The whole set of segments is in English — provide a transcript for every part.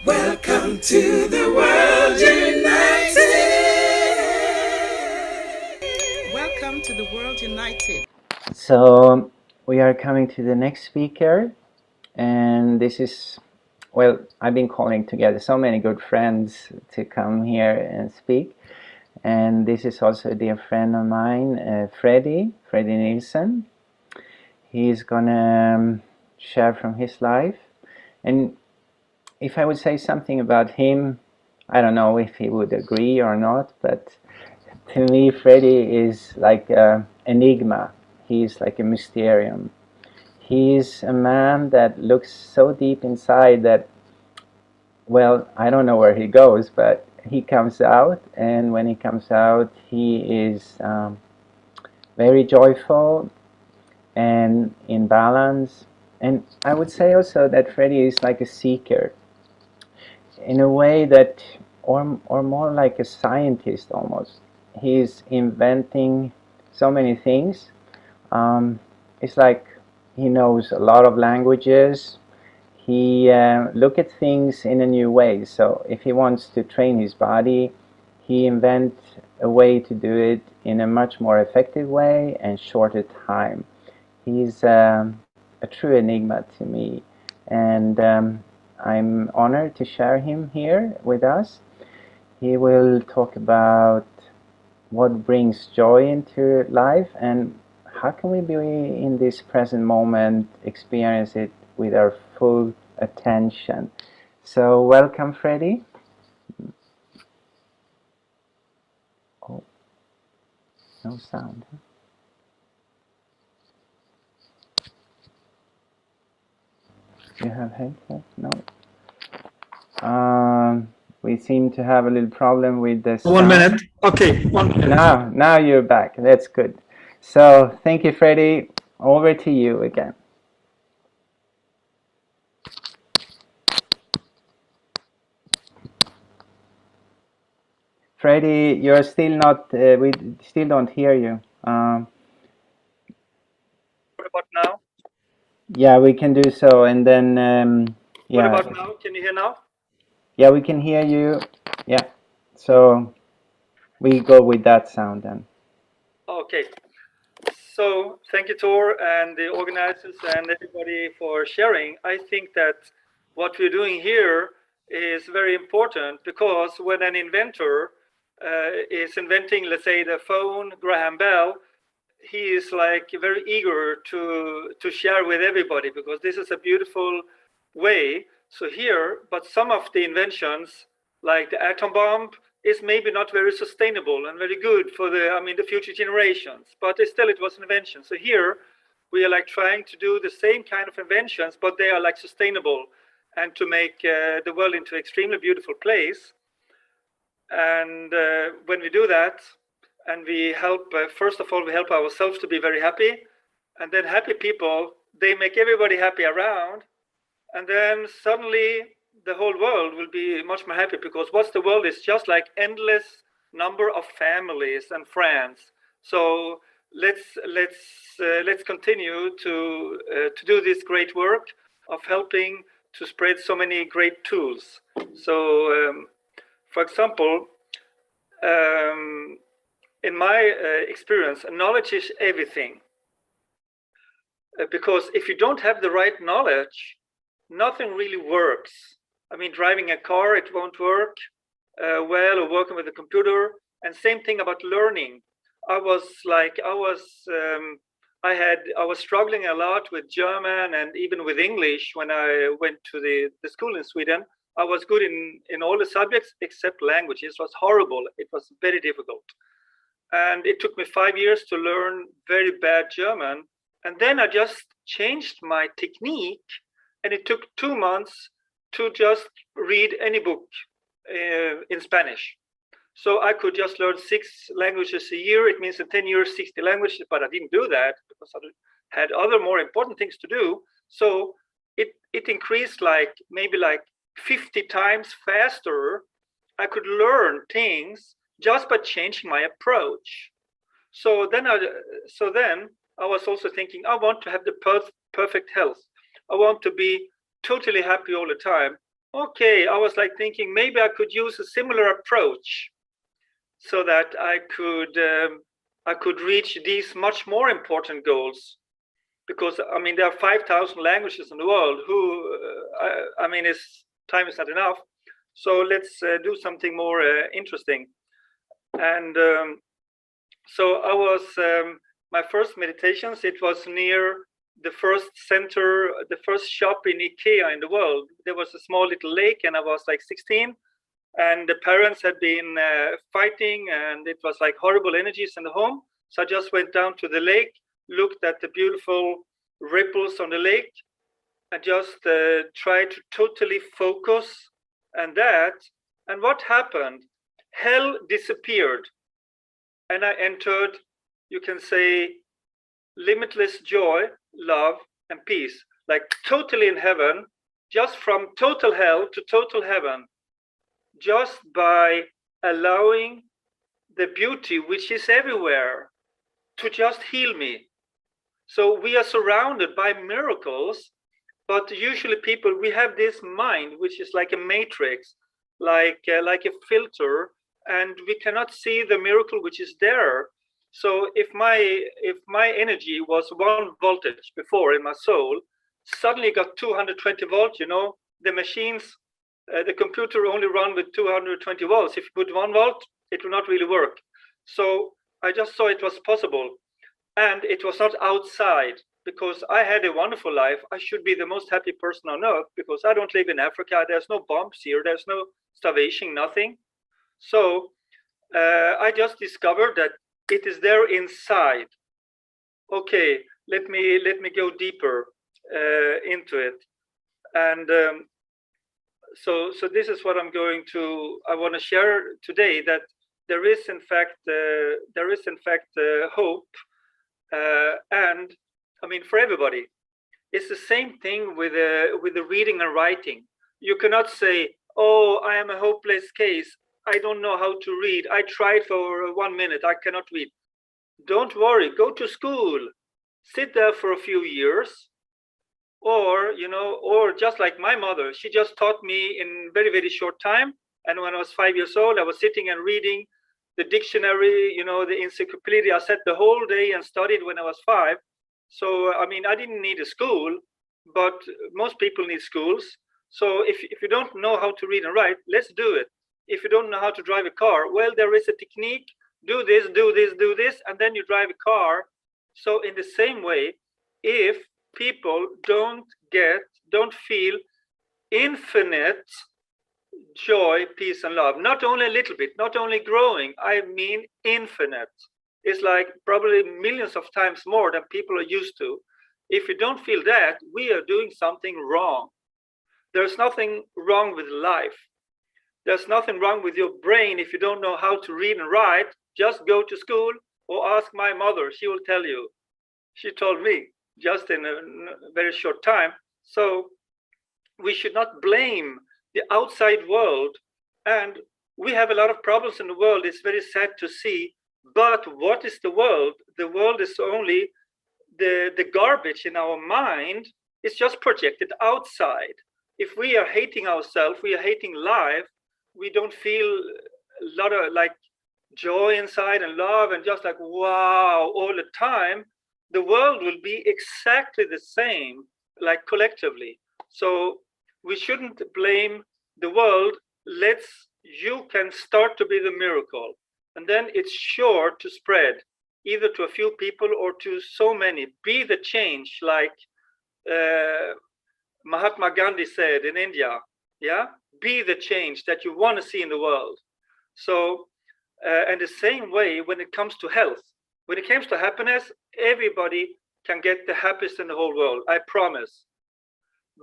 Welcome to the world united. Welcome to the world united. So we are coming to the next speaker, and this is, well, I've been calling together so many good friends to come here and speak, and this is also a dear friend of mine, Freddie Nielsen. He's gonna share from his life, and if I would say something about him, I don't know if he would agree or not, but to me, Freddie is like an enigma. He's like a mysterium. He's a man that looks so deep inside that, well, I don't know where he goes, but he comes out, and when he comes out, he is very joyful and in balance. And I would say also that Freddie is like a seeker in a way that, or more like a scientist almost. He's inventing so many things. It's like he knows a lot of languages. He look at things in a new way. So if he wants to train his body, he invents a way to do it in a much more effective way and shorter time. He's a true enigma to me, and I'm honored to share him here with us. He will talk about what brings joy into life and how can we be in this present moment, experience it with our full attention. So welcome, Freddie. Oh, no sound. You have headset? No. We seem to have a little problem with the sound. 1 minute. Okay, 1 minute. Now you're back. That's good. So thank you, Freddie. Over to you again. Freddie, you're still not. We still don't hear you. What about now? Yeah, we can do so, and then What yeah. about now? Can you hear now? Yeah, we can hear you. Yeah, so we go with that sound then. Okay. So thank you, Tor, and the organizers and everybody for sharing. I think that what we're doing here is very important because when an inventor is inventing, let's say, the phone, Graham Bell, he is like very eager to share with everybody because this is a beautiful way. So here, but some of the inventions, like the atom bomb, is maybe not very sustainable and very good for the future generations. But still, it was an invention. So here, we are like trying to do the same kind of inventions, but they are like sustainable and to make the world into an extremely beautiful place. And when we do that, and we help, first of all, we help ourselves to be very happy, and then happy people, they make everybody happy around, and then suddenly the whole world will be much more happy because what's the world is just like endless number of families and friends. So let's continue to do this great work of helping to spread so many great tools. So for example, in my experience, knowledge is everything. Because if you don't have the right knowledge, nothing really works. I mean, driving a car, it won't work well, or working with a computer. And same thing about learning. I was struggling a lot with German and even with English when I went to the school in Sweden. I was good in all the subjects except language. It was horrible. It was very difficult. And it took me 5 years to learn very bad German. And then I just changed my technique, and it took 2 months to just read any book in Spanish. So I could just learn 6 languages a year. It means in 10 years, 60 languages, but I didn't do that because I had other more important things to do. So it increased maybe 50 times faster. I could learn things just by changing my approach. So then I was also thinking, I want to have the perfect health. I want to be totally happy all the time. okay, I was like thinking maybe I could use a similar approach so that I could reach these much more important goals. Because I mean, there are 5,000 languages in the world. I mean, time is not enough. So let's do something more interesting. And so I was my first meditations. It was near the first center, the first shop in IKEA in the world. There was a small little lake, and I was like 16, and the parents had been fighting, and it was like horrible energies in the home. So I just went down to the lake, looked at the beautiful ripples on the lake, and just tried to totally focus on that. And what happened? Hell disappeared, and I entered, you can say, limitless joy, love, and peace, like totally in heaven, just from total hell to total heaven, just by allowing the beauty which is everywhere to just heal me. So we are surrounded by miracles, but usually people, we have this mind which is like a matrix, like a filter, and we cannot see the miracle which is there. So if my energy was 1 voltage before in my soul, suddenly got 220 volts, you know, the machines, the computer only run with 220 volts. If you put 1 volt, it will not really work. So I just saw it was possible. And it was not outside, because I had a wonderful life. I should be the most happy person on earth because I don't live in Africa. There's no bombs here. There's no starvation, nothing. So I just discovered that it is there inside. Okay, let me go deeper into it. And so this is what I want to share today, that there is in fact hope. And I mean, for everybody, it's the same thing with the reading and writing. You cannot say, "Oh, I am a hopeless case. I don't know how to read. I tried for 1 minute. I cannot read." Don't worry. Go to school. Sit there for a few years, or or just like my mother, she just taught me in very, very short time. And when I was 5 years old, I was sitting and reading the dictionary, the encyclopedia. I sat the whole day and studied when I was 5. So, I mean, I didn't need a school, but most people need schools. So if you don't know how to read and write, let's do it. If you don't know how to drive a car, well, there is a technique. Do this, do this, do this, and then you drive a car. So in the same way, if people don't feel infinite joy, peace, and love, not only a little bit, not only growing, I mean infinite. It's like probably millions of times more than people are used to. If you don't feel that, we are doing something wrong. There's nothing wrong with life. There's nothing wrong with your brain if you don't know how to read and write. Just go to school or ask my mother. She will tell you. She told me just in a very short time. So we should not blame the outside world. And we have a lot of problems in the world. It's very sad to see. But what is the world? The world is only the garbage in our mind. It's just projected outside. If we are hating ourselves, we are hating life, we don't feel a lot of like joy inside and love and just like wow all the time, the world will be exactly the same, like collectively. So we shouldn't blame the world. You can start to be the miracle, and then it's sure to spread either to a few people or to so many. Be the change, like Mahatma Gandhi said in India. Yeah, be the change that you want to see in the world. So and the same way when it comes to health, when it comes to happiness, everybody can get the happiest in the whole world, I promise.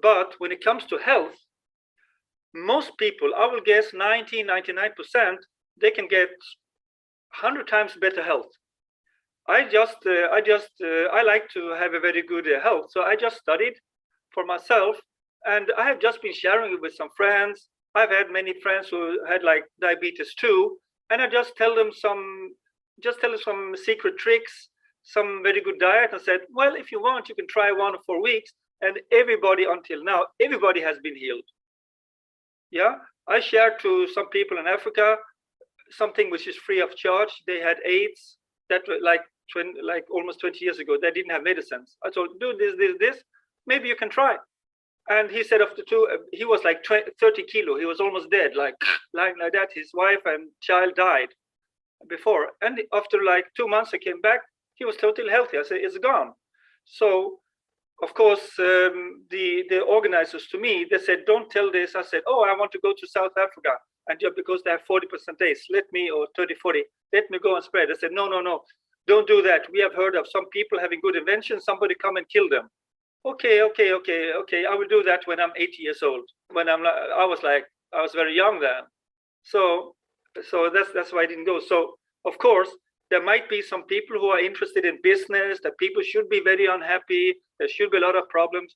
But when it comes to health, most people, I will guess 99%, they can get 100 times better health. I like to have a very good health, so I just studied for myself, and I have just been sharing it with some friends. I've had many friends who had like diabetes too, and I just tell them some secret tricks, some very good diet, and said, well, if you want, you can try 1 or 4 weeks, and everybody until now, everybody has been healed. Yeah, I shared to some people in Africa something which is free of charge. They had AIDS that were like almost 20 years ago. They didn't have medicines. I told, do this. Maybe you can try. And he said after he was like 30 kilo. He was almost dead, like lying like that. His wife and child died before. And after like 2 months, I came back. He was totally healthy. I said, it's gone. So of course, the organizers to me, they said, don't tell this. I said, oh, I want to go to South Africa. And just because they have 40% days, let me, or 30, 40, let me go and spread. I said, no, don't do that. We have heard of some people having good inventions. Somebody come and kill them. Okay. I will do that when I'm 80 years old. I was very young then. So that's why I didn't go. So of course, there might be some people who are interested in business, that people should be very unhappy. There should be a lot of problems.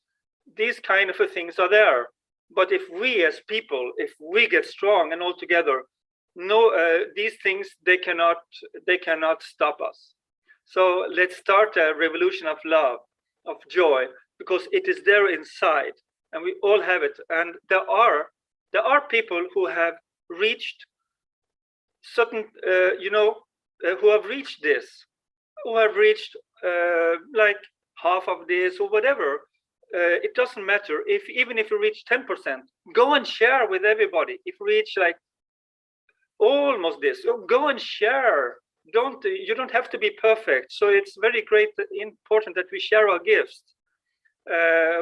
These kind of things are there. But if we as people, if we get strong and all together, these things, they cannot stop us. So let's start a revolution of love, of joy, because it is there inside, and we all have it. And there are people who have reached certain, who have reached this, who have reached like half of this or whatever. It doesn't matter. Even if you reach 10%, go and share with everybody. If you reach like almost this, go and share. You don't have to be perfect. So it's very important that we share our gifts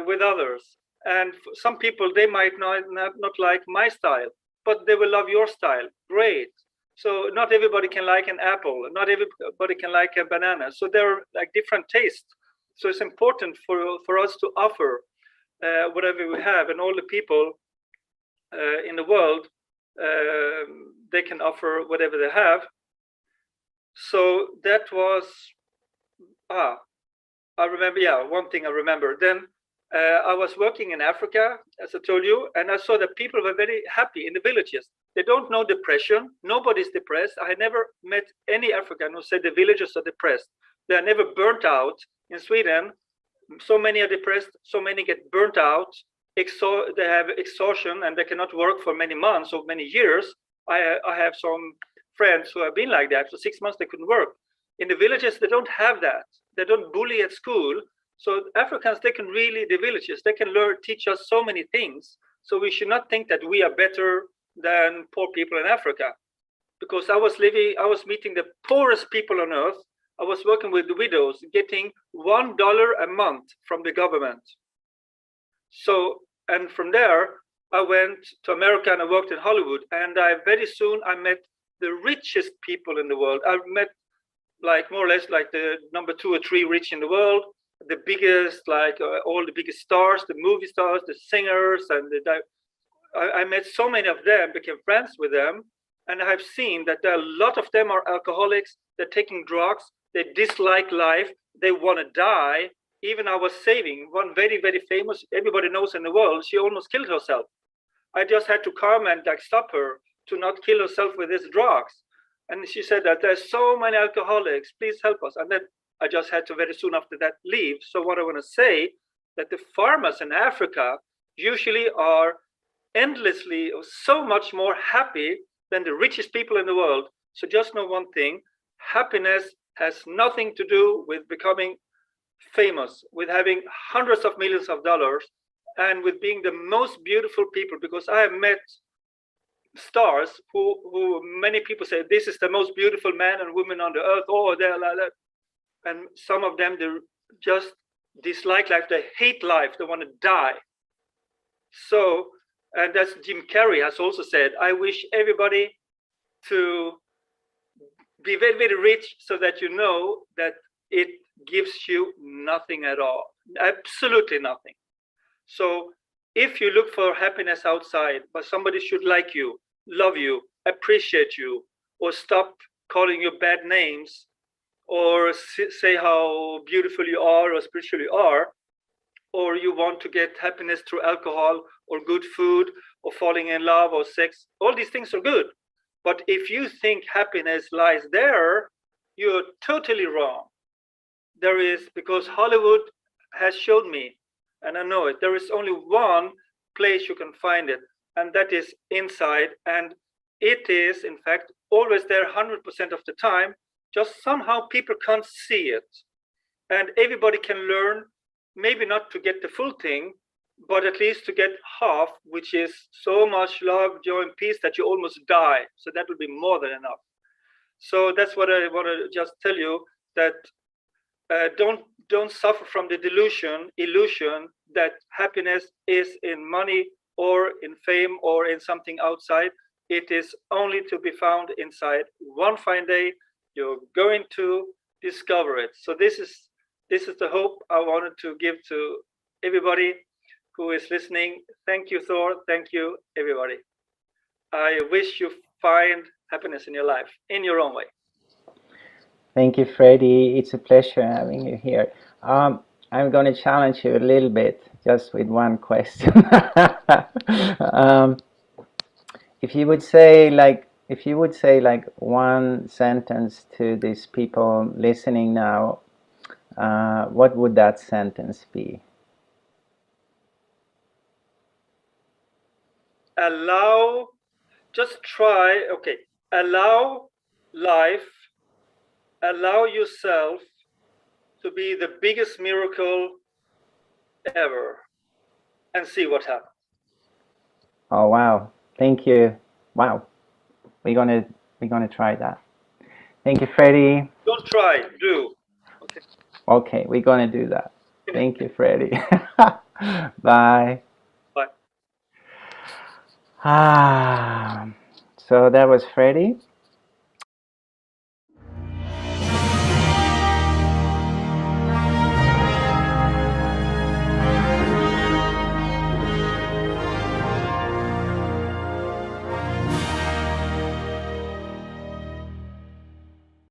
with others. And some people, they might not like my style, but they will love your style. Great. So not everybody can like an apple, not everybody can like a banana. So there are like different tastes. So it's important for us to offer whatever we have, and all the people in the world, they can offer whatever they have. So that was, I remember, one thing I remember. Then I was working in Africa, as I told you, and I saw that people were very happy in the villages. They don't know depression. Nobody's depressed. I had never met any African who said the villagers are depressed. They are never burnt out. In Sweden, so many are depressed, so many get burnt out. They have exhaustion and they cannot work for many months or many years. I have some friends who have been like that. For 6 months, they couldn't work. In the villages, they don't have that. They don't bully at school. So Africans, the villages, they can teach us so many things. So we should not think that we are better than poor people in Africa. Because I was meeting the poorest people on earth. I was working with the widows, getting $1 a month from the government. So, and from there, I went to America and I worked in Hollywood. And very soon I met the richest people in the world. I met like more or less like the number 2 or 3 rich in the world, the biggest, like all the biggest stars, the movie stars, the singers, and I met so many of them, became friends with them. And I've seen that a lot of them are alcoholics. They're taking drugs. They dislike life. They want to die. Even I was saving one very, very famous, everybody knows in the world, she almost killed herself. I just had to come and like stop her to not kill herself with these drugs. And she said that there's so many alcoholics, please help us. And then I just had to very soon after that leave. So what I want to say, that the farmers in Africa usually are endlessly so much more happy than the richest people in the world. So just know one thing, happiness has nothing to do with becoming famous, with having hundreds of millions of dollars, and with being the most beautiful people. Because I have met stars who many people say, this is the most beautiful man and woman on the earth. Oh, they're like that. And some of them, they just dislike life. They hate life. They want to die. So, and that's Jim Carrey has also said, I wish everybody to be very, very rich so that you know that it gives you nothing at all. Absolutely nothing. So if you look for happiness outside, but somebody should like you, love you, appreciate you, or stop calling you bad names, or say how beautiful you are or spiritual you are, or you want to get happiness through alcohol or good food or falling in love or sex, all these things are good. But if you think happiness lies there, you're totally wrong. There is, because Hollywood has shown me, and I know it, there is only one place you can find it. and that is inside, and it is in fact always there 100% of the time, just somehow people can't see it. And everybody can learn, maybe not to get the full thing, but at least to get half, which is so much love, joy, and peace that you almost die. So that will be more than enough. So that's what I want to just tell you, that don't suffer from the illusion that happiness is in money or in fame or in something outside. It is only to be found inside. One fine day, you're going to discover it. So this is the hope I wanted to give to everybody who is listening. Thank you, Thor. Thank you, everybody. I wish you find happiness in your life in your own way. Thank you, Freddie. It's a pleasure having you here. I'm going to challenge you a little bit, just with one question. If you would say like one sentence to these people listening now, what would that sentence be? Allow life, allow yourself to be the biggest miracle ever, and see what happens. Oh wow, thank you. Wow, we're gonna try that. Thank you, Freddie. Don't try, do. Okay, we're gonna do that. Thank you, Freddie. Bye. Bye. So that was Freddie.